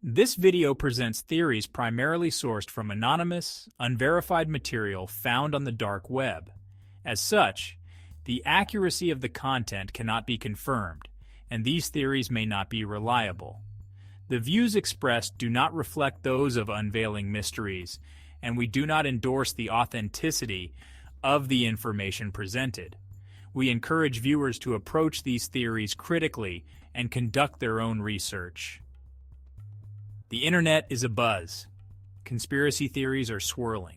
This video presents theories primarily sourced from anonymous, unverified material found on the dark web. As such, the accuracy of the content cannot be confirmed, and these theories may not be reliable. The views expressed do not reflect those of Unveiling Mysteries, and we do not endorse the authenticity of the information presented. We encourage viewers to approach these theories critically and conduct their own research. The internet is abuzz. Conspiracy theories are swirling.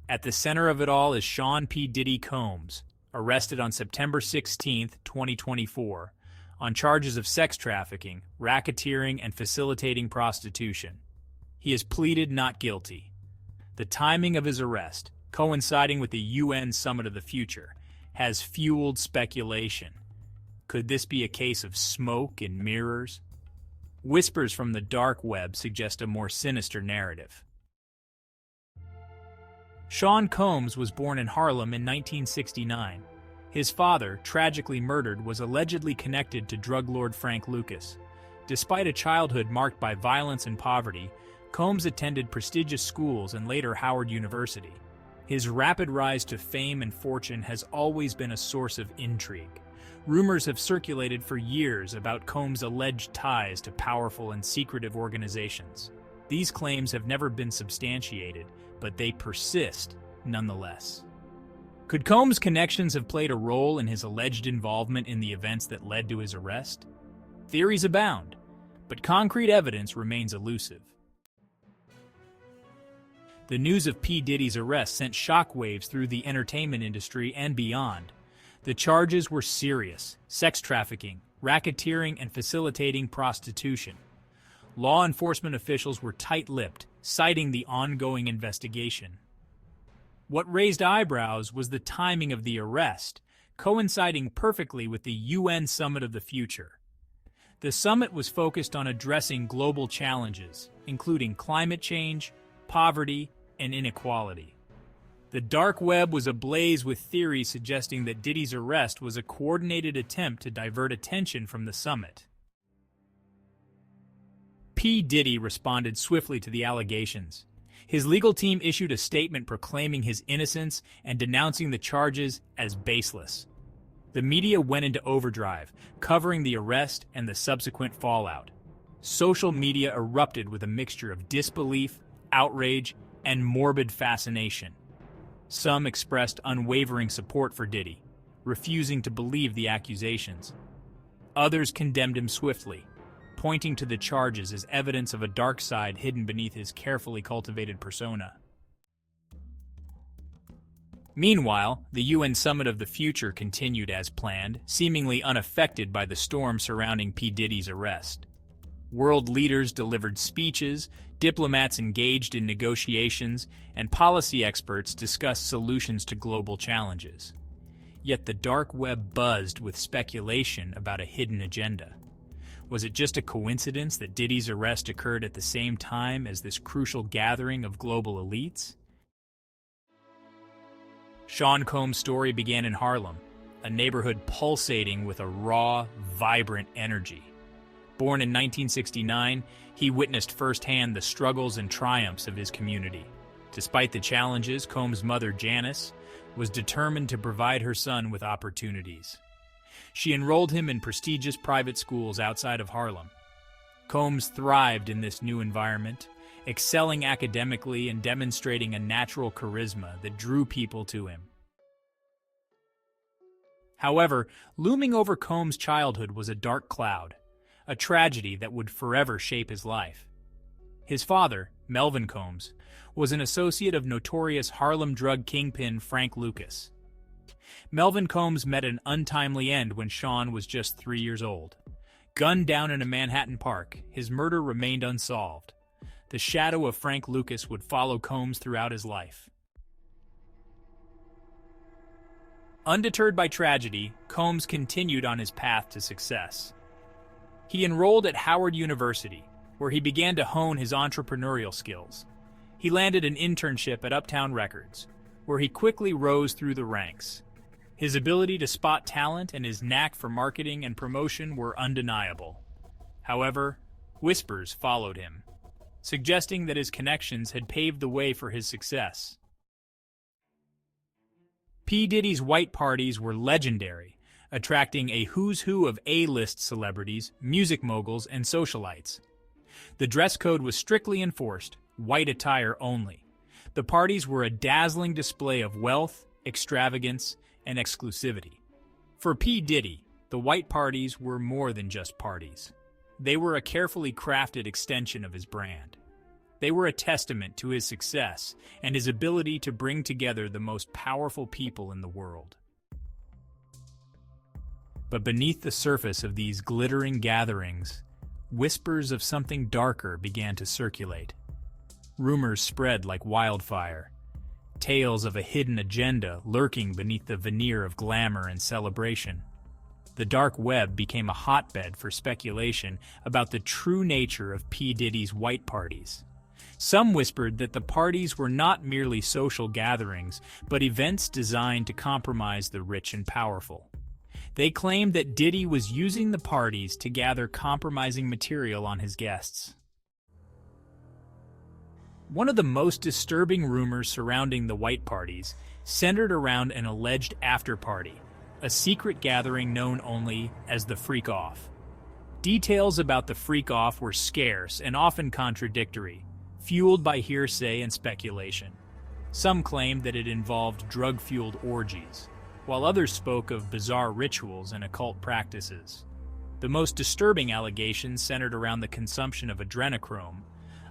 At the center of it all is Sean P. Diddy Combs, arrested on September 16, 2024, on charges of sex trafficking, racketeering, and facilitating prostitution. He has pleaded not guilty. The timing of his arrest, coinciding with the UN Summit of the Future, has fueled speculation. Could this be a case of smoke and mirrors? Whispers from the dark web suggest a more sinister narrative. Sean Combs was born in Harlem in 1969. His father, tragically murdered, was allegedly connected to drug lord Frank Lucas. Despite a childhood marked by violence and poverty, Combs attended prestigious schools and later Howard University. His rapid rise to fame and fortune has always been a source of intrigue. Rumors have circulated for years about Combs' alleged ties to powerful and secretive organizations. These claims have never been substantiated, but they persist nonetheless. Could Combs' connections have played a role in his alleged involvement in the events that led to his arrest? Theories abound, but concrete evidence remains elusive. The news of P. Diddy's arrest sent shockwaves through the entertainment industry and beyond. The charges were serious: sex trafficking, racketeering, and facilitating prostitution. Law enforcement officials were tight-lipped, citing the ongoing investigation. What raised eyebrows was the timing of the arrest, coinciding perfectly with the UN Summit of the Future. The summit was focused on addressing global challenges, including climate change, poverty, and inequality. The dark web was ablaze with theories suggesting that Diddy's arrest was a coordinated attempt to divert attention from the summit. P. Diddy responded swiftly to the allegations. His legal team issued a statement proclaiming his innocence and denouncing the charges as baseless. The media went into overdrive, covering the arrest and the subsequent fallout. Social media erupted with a mixture of disbelief, outrage, and morbid fascination. Some expressed unwavering support for Diddy, refusing to believe the accusations. Others condemned him swiftly, pointing to the charges as evidence of a dark side hidden beneath his carefully cultivated persona. Meanwhile, the UN Summit of the Future continued as planned, seemingly unaffected by the storm surrounding P. Diddy's arrest. World leaders delivered speeches, diplomats engaged in negotiations, and policy experts discussed solutions to global challenges. Yet the dark web buzzed with speculation about a hidden agenda. Was it just a coincidence that Diddy's arrest occurred at the same time as this crucial gathering of global elites? Sean Combs' story began in Harlem, a neighborhood pulsating with a raw, vibrant energy. Born in 1969, he witnessed firsthand the struggles and triumphs of his community. Despite the challenges, Combs' mother, Janice, was determined to provide her son with opportunities. She enrolled him in prestigious private schools outside of Harlem. Combs thrived in this new environment, excelling academically and demonstrating a natural charisma that drew people to him. However, looming over Combs' childhood was a dark cloud, a tragedy that would forever shape his life. His father, Melvin Combs, was an associate of notorious Harlem drug kingpin Frank Lucas. Melvin Combs met an untimely end when Sean was just 3 years old. Gunned down in a Manhattan park, his murder remained unsolved. The shadow of Frank Lucas would follow Combs throughout his life. Undeterred by tragedy, Combs continued on his path to success. He enrolled at Howard University, where he began to hone his entrepreneurial skills. He landed an internship at Uptown Records, where he quickly rose through the ranks. His ability to spot talent and his knack for marketing and promotion were undeniable. However, whispers followed him. suggesting that his connections had paved the way for his success. P. Diddy's white parties were legendary, attracting a who's who of A-list celebrities, music moguls, and socialites. The dress code was strictly enforced, white attire only. The parties were a dazzling display of wealth, extravagance, and exclusivity. For P. Diddy, the white parties were more than just parties. They were a carefully crafted extension of his brand. They were a testament to his success and his ability to bring together the most powerful people in the world. But beneath the surface of these glittering gatherings, whispers of something darker began to circulate. Rumors spread like wildfire, tales of a hidden agenda lurking beneath the veneer of glamour and celebration. The dark web became a hotbed for speculation about the true nature of P. Diddy's white parties. Some whispered that the parties were not merely social gatherings, but events designed to compromise the rich and powerful. They claimed that Diddy was using the parties to gather compromising material on his guests. One of the most disturbing rumors surrounding the white parties centered around an alleged after-party, a secret gathering known only as the Freak-Off. Details about the Freak-Off were scarce and often contradictory, fueled by hearsay and speculation. Some claimed that it involved drug-fueled orgies, while others spoke of bizarre rituals and occult practices. The most disturbing allegations centered around the consumption of adrenochrome,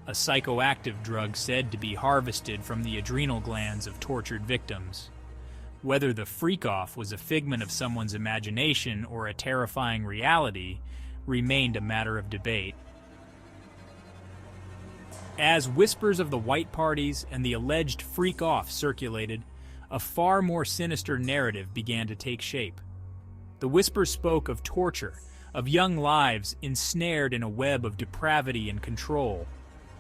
a psychoactive drug said to be harvested from the adrenal glands of tortured victims. Whether the freak-off was a figment of someone's imagination or a terrifying reality remained a matter of debate. As whispers of the white parties and the alleged freak-off circulated, a far more sinister narrative began to take shape. The whispers spoke of torture, of young lives ensnared in a web of depravity and control,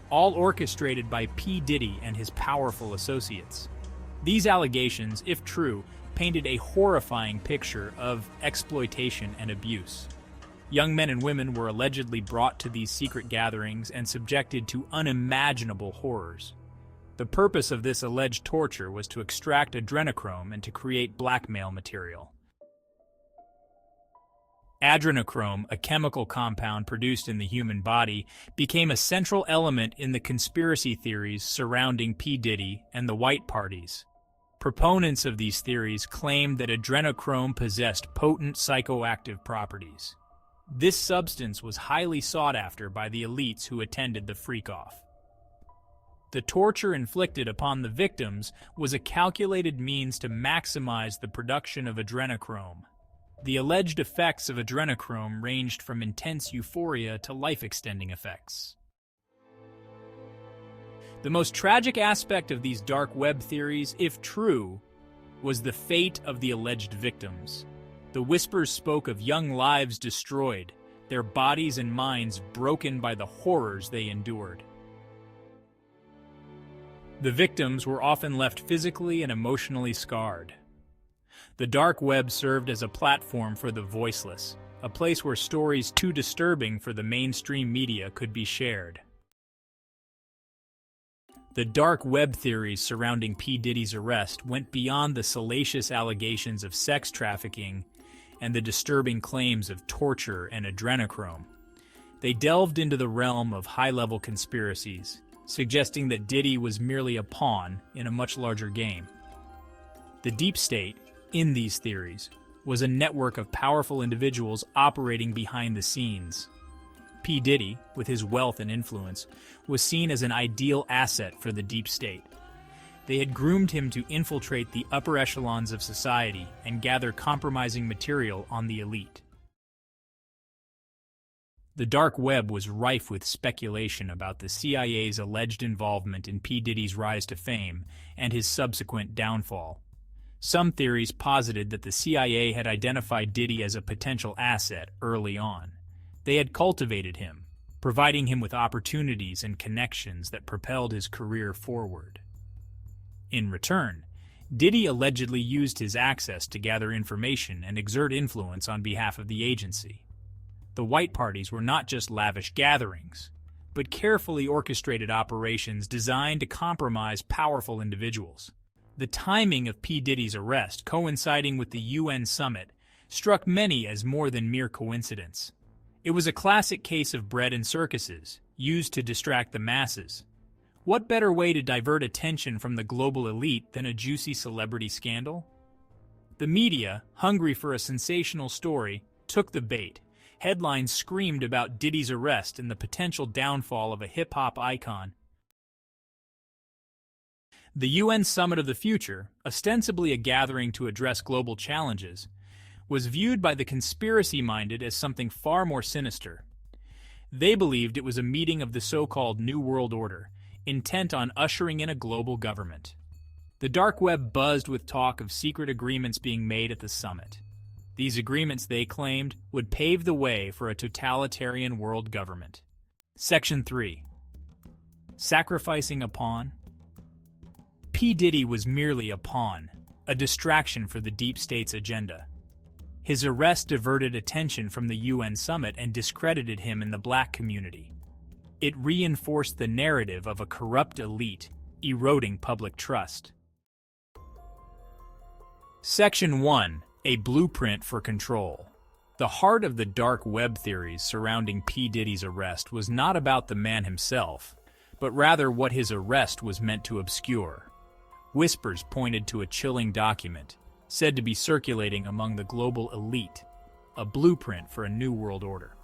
all orchestrated by P. Diddy and his powerful associates. These allegations, if true, painted a horrifying picture of exploitation and abuse. Young men and women were allegedly brought to these secret gatherings and subjected to unimaginable horrors. The purpose of this alleged torture was to extract adrenochrome and to create blackmail material. Adrenochrome, a chemical compound produced in the human body, became a central element in the conspiracy theories surrounding P. Diddy and the white parties. Proponents of these theories claimed that adrenochrome possessed potent psychoactive properties. This substance was highly sought after by the elites who attended the freak-off. The torture inflicted upon the victims was a calculated means to maximize the production of adrenochrome. The alleged effects of adrenochrome ranged from intense euphoria to life-extending effects. The most tragic aspect of these dark web theories, if true, was the fate of the alleged victims. The whispers spoke of young lives destroyed, their bodies and minds broken by the horrors they endured. The victims were often left physically and emotionally scarred. The dark web served as a platform for the voiceless, a place where stories too disturbing for the mainstream media could be shared. The dark web theories surrounding P. Diddy's arrest went beyond the salacious allegations of sex trafficking and the disturbing claims of torture and adrenochrome. They delved into the realm of high-level conspiracies, suggesting that Diddy was merely a pawn in a much larger game. The deep state, in these theories, was a network of powerful individuals operating behind the scenes. P. Diddy, with his wealth and influence, was seen as an ideal asset for the deep state. They had groomed him to infiltrate the upper echelons of society and gather compromising material on the elite. The dark web was rife with speculation about the CIA's alleged involvement in P. Diddy's rise to fame and his subsequent downfall. Some theories posited that the CIA had identified Diddy as a potential asset early on. They had cultivated him, providing him with opportunities and connections that propelled his career forward. In return, Diddy allegedly used his access to gather information and exert influence on behalf of the agency. The white parties were not just lavish gatherings. but carefully orchestrated operations designed to compromise powerful individuals. The timing of P. Diddy's arrest, coinciding with the UN summit, struck many as more than mere coincidence. It was a classic case of bread and circuses, used to distract the masses. What better way to divert attention from the global elite than a juicy celebrity scandal? The media, hungry for a sensational story, took the bait. Headlines screamed about Diddy's arrest and the potential downfall of a hip-hop icon. The UN Summit of the Future, ostensibly a gathering to address global challenges, was viewed by the conspiracy-minded as something far more sinister. They believed it was a meeting of the so-called New World Order, intent on ushering in a global government. The dark web buzzed with talk of secret agreements being made at the summit. These agreements, they claimed, would pave the way for a totalitarian world government. Section 3. Sacrificing a pawn? P. Diddy was merely a pawn, a distraction for the deep state's agenda. His arrest diverted attention from the UN summit and discredited him in the black community. It reinforced the narrative of a corrupt elite, eroding public trust. Section 1. A blueprint for control. The heart of the dark web theories surrounding P. Diddy's arrest was not about the man himself, but rather what his arrest was meant to obscure. Whispers pointed to a chilling document, said to be circulating among the global elite, a blueprint for a new world order.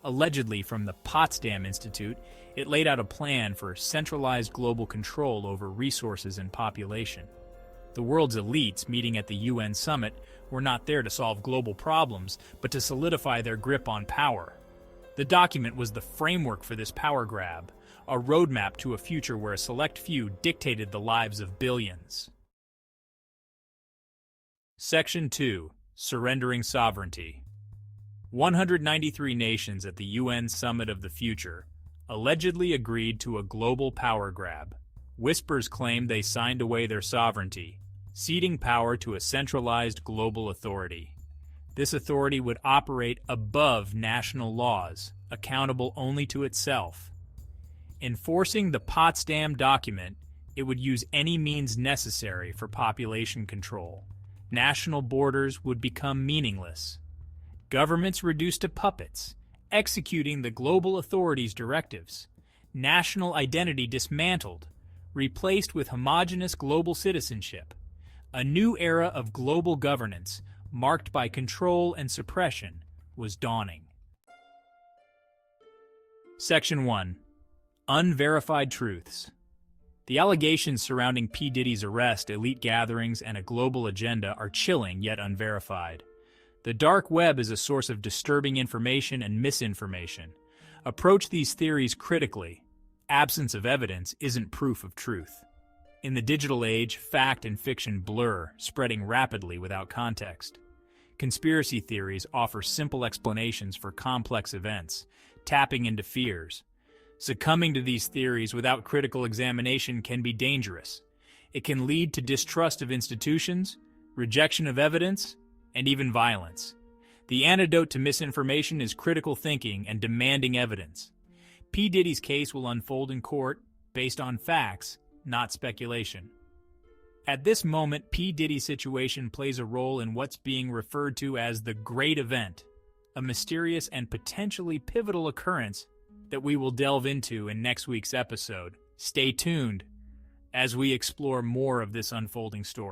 Allegedly from the Potsdam Institute, it laid out a plan for centralized global control over resources and population. The world's elites meeting at the UN summit were not there to solve global problems, but to solidify their grip on power. The document was the framework for this power grab, a roadmap to a future where a select few dictated the lives of billions. Section 2. Surrendering sovereignty. 193 nations at the UN Summit of the Future allegedly agreed to a global power grab. Whispers claimed they signed away their sovereignty, ceding power to a centralized global authority. This authority would operate above national laws, accountable only to itself. Enforcing the Potsdam document, it would use any means necessary for population control. National borders would become meaningless. Governments reduced to puppets, executing the global authority's directives. National identity dismantled, replaced with homogeneous global citizenship. A new era of global governance, marked by control and suppression, was dawning. Section 1. Unverified truths. The allegations surrounding P. Diddy's arrest, elite gatherings, and a global agenda are chilling yet unverified. The dark web is a source of disturbing information and misinformation. Approach these theories critically. Absence of evidence isn't proof of truth. In the digital age, fact and fiction blur, spreading rapidly without context. Conspiracy theories offer simple explanations for complex events, tapping into fears. Succumbing to these theories without critical examination can be dangerous. It can lead to distrust of institutions, rejection of evidence, and even violence. The antidote to misinformation is critical thinking and demanding evidence. P. Diddy's case will unfold in court based on facts, not speculation. At this moment, P. Diddy's situation plays a role in what's being referred to as the Great Event, a mysterious and potentially pivotal occurrence that we will delve into in next week's episode. Stay tuned as we explore more of this unfolding story.